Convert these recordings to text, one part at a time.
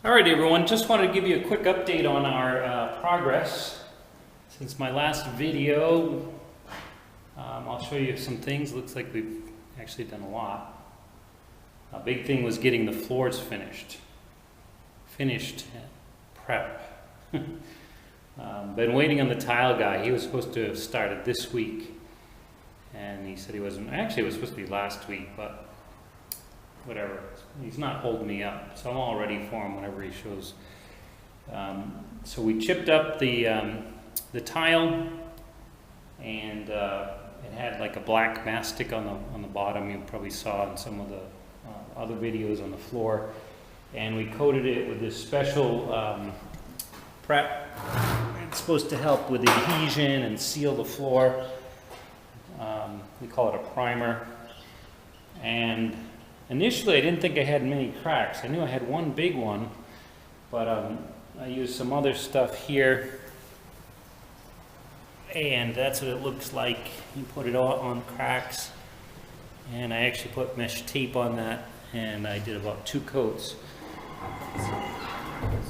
All right, everyone, just wanted to give you a quick update on our progress. Since my last video, I'll show you some things. Looks like we've actually done a lot. A big thing was getting the floors finished. Prep. Been waiting on the tile guy. He was supposed to have started this week. And he said he wasn't, actually it was supposed to be last week, but whatever. He's not holding me up, so I'm all ready for him whenever he shows. So we chipped up the tile, and it had like a black mastic on the bottom. You probably saw in some of the other videos on the floor. And we coated it with this special prep. It's supposed to help with adhesion and seal the floor. We call it a primer. And initially I didn't think I had many cracks. I knew I had one big one, but I used some other stuff here, and that's what it looks like. You put it all on cracks, and I actually put mesh tape on that, and I did about 2 coats.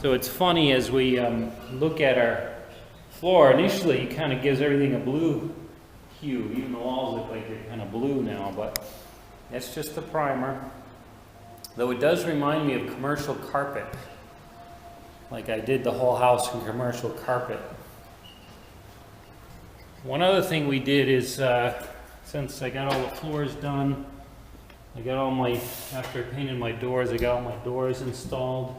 So it's funny as we look at our floor, initially it kind of gives everything a blue hue. Even the walls look like they're kind of blue now, but that's just the primer. Though it does remind me of commercial carpet. Like I did the whole house in commercial carpet. One other thing we did is, since I got all the floors done, I got all my, after I painted my doors, I got all my doors installed.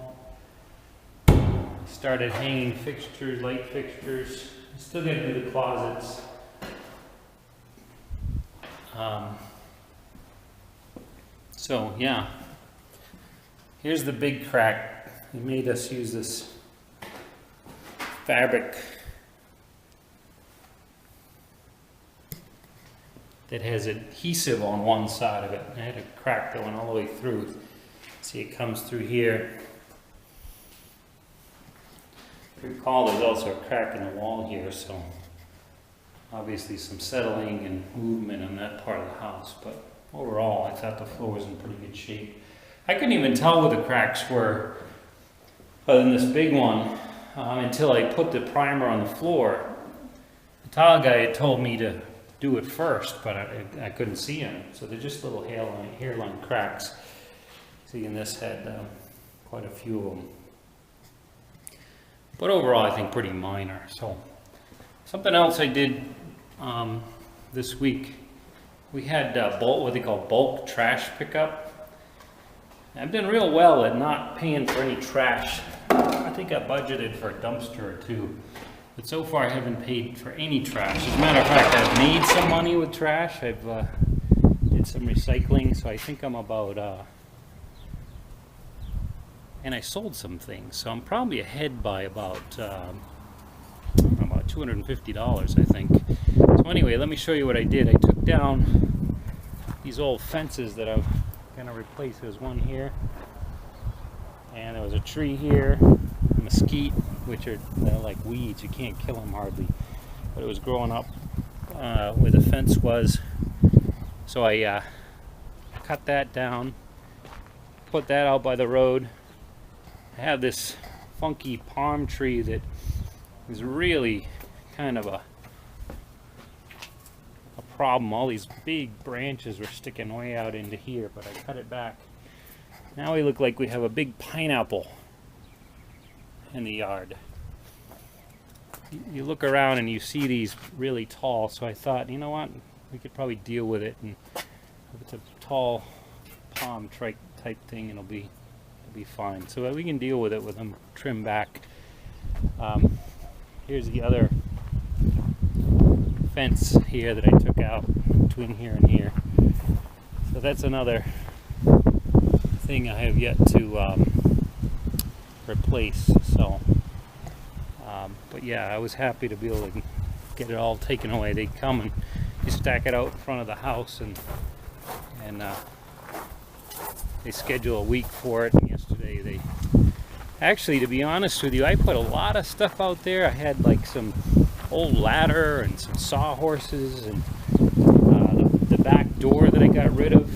Started hanging fixtures, light fixtures. Still got to do the closets. So yeah, here's the big crack. They made us use this fabric that has adhesive on one side of it. I had a crack going all the way through. See, it comes through here. If you recall, there's also a crack in the wall here, so obviously some settling and movement on that part of the house, but overall I thought the floor was in pretty good shape. I couldn't even tell where the cracks were, other than this big one, until I put the primer on the floor. The tile guy had told me to do it first, but I couldn't see them, so they're just little hairline cracks. See, and this had quite a few of them. But overall I think pretty minor. So something else I did this week, we had what they call bulk trash pickup. I've done real well at not paying for any trash. I think I budgeted for a dumpster or 2, but so far I haven't paid for any trash. As a matter of fact, I've made some money with trash. I've did some recycling, so I think I'm about and I sold some things, so I'm probably ahead by about $250, I think. So anyway, let me show you what I did. I took down these old fences that I'm gonna replace. There's one here, and there was a tree here, a mesquite, which are like weeds. You can't kill them hardly, but it was growing up where the fence was. So I cut that down, put that out by the road. I have this funky palm tree that is really kind of a problem. All these big branches were sticking way out into here, but I cut it back. Now we look like we have a big pineapple in the yard. You look around and you see these really tall, so I thought, you know what, we could probably deal with it, and if it's a tall palm type thing, it'll be fine. So we can deal with it with them trimmed back. Here's the other fence here that I took out between here and here. So that's another thing I have yet to replace. So, but yeah, I was happy to be able to get it all taken away. They come and you stack it out in front of the house, and they schedule a week for it. And yesterday they actually, to be honest with you, I put a lot of stuff out there. I had like some old ladder and some sawhorses, and the back door that I got rid of.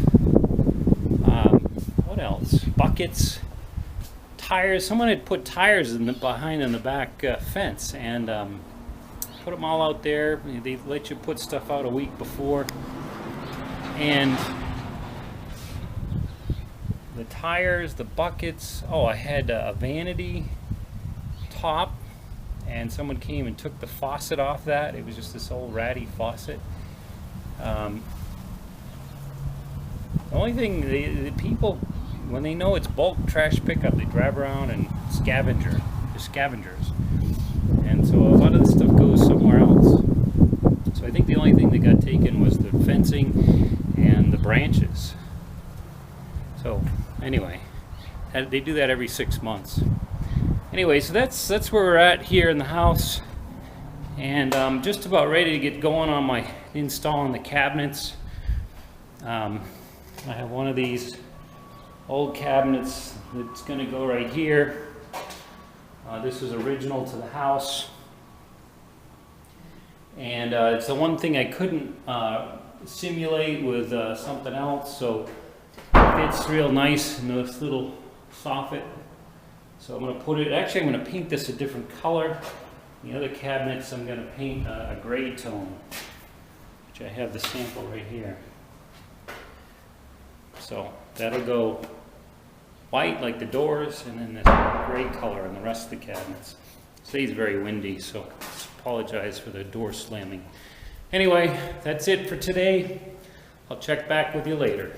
What else? Buckets, tires. Someone had put tires in the behind in the back fence, and put them all out there. They let you put stuff out a week before, and the tires, the buckets. Oh, I had a vanity top, and someone came and took the faucet off that. It was just this old ratty faucet. The only thing, the people, when they know it's bulk trash pickup, they drive around and they're scavengers. And so a lot of the stuff goes somewhere else. So I think the only thing that got taken was the fencing and the branches. So anyway, they do that every 6 months. Anyway, so that's where we're at here in the house. And I'm just about ready to get going on my installing the cabinets. I have one of these old cabinets that's going to go right here. This is original to the house, and it's the one thing I couldn't simulate with something else, so it fits real nice in this little soffit. So I'm going to put it, actually I'm going to paint this a different color. The other cabinets I'm going to paint a gray tone, which I have the sample right here. So that'll go white like the doors, and then this gray color in the rest of the cabinets. Today's very windy, so apologize for the door slamming. Anyway, that's it for today. I'll check back with you later.